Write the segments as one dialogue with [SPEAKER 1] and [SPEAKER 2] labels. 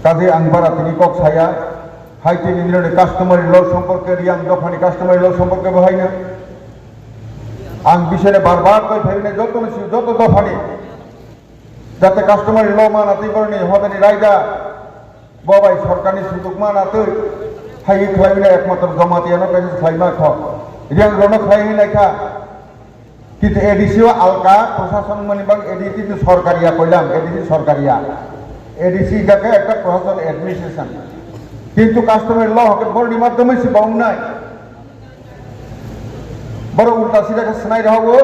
[SPEAKER 1] কাজে आं बारा তিনি কক ছায়া হাইতে নির্ণয় কাস্টমারি ল সম্পর্কে রিয়াং দফানি কাস্টমারি ল সম্পর্কে বহাইনা आं বিষয়ে বারবার কই ফেরিনে যত দফানি যাতে কাস্টমারি ল মানাতে পারেনি হদানি রায়দা বাবাই সরকারি সুযোগ মানাতে হাই খাইনা একমাত্র জমাতিয়ানো কাছে খাইমা খ রিয়াং রন খাইনি লেখা কিন্তু এডিসিও আলকা প্রশাসন মানিবাং এডি কিন্তু সরকারিয়া কইলাম এডিসি সরকারিয়া এডিসি যাকে একটা প্রশাসন অ্যাডমিনিস্ট্রেশন কিন্তু কাস্টমার ল হকে বড় মাধ্যমে সে বাউং নাই বড় উল্টা সিধা স্নাই রহবো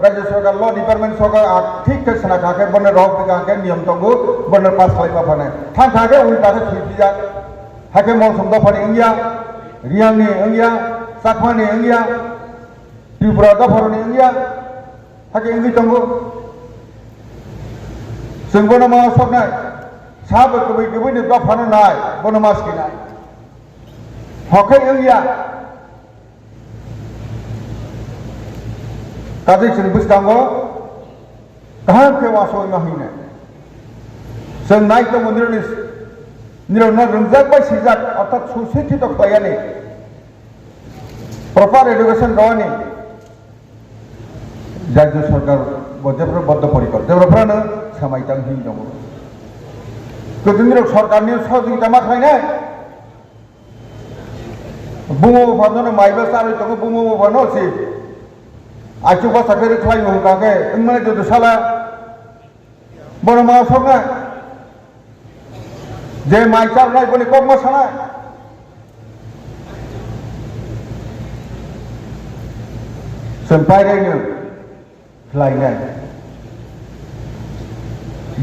[SPEAKER 1] রাজ্য সরকার ল ডিপার্টমেন্ট সরকার ঠিক কে স্না খাকে বনে রহ কে নিয়ম তঙ্গু বনে পাস খাইবা ফানে থান থাকে উল্টা কে ফিজা হাকে মৌসুম দফানি ইংয়া রিয়াংনি ইংয়া সাকমানি ইংয়া ত্রিপুরা দফারনি ইংয়া হাকে ইংলি তঙ্গু जों बनोमा सबनाय साबो गुबै दफानो नाय बनोमास किनाय हकै ओंया काजै जों बुस्थांगो गाहाम के वासोय माहिने जों नायतो निरन रंजाक बाय सिजाक अर्थात सुसेथि तो खयानि प्रपार एडुकेशन दवानि राज्य सरकार बजेफ्रा बद्धपरिकर जेब्राफ्रानो सामायतां हिं दङ गोदोनि दिनाव सरकारनि सहযোগিতা मा खायनाय बुमो फानो माइबा सारि दङ बुमो फानो सि आइचु बासाखै खाय होकाके इनमाने जदो साला बरमा सबना जे माइचार नाय बने कम साना जों बायरायनो लायनाय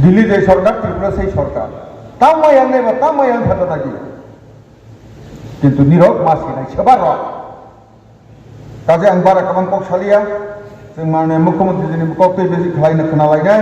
[SPEAKER 1] दिल्ली जे सरकार त्रिपुरा से सरकार तामायां नेबा तामायां थानो नागि किन्तु निरक मासिनाय सोबा र काजे आं बारा कामान कक सालिया जों माने मुख्यमंत्री जोंनि कक्टै बेजि खालायनो खोनालायनाय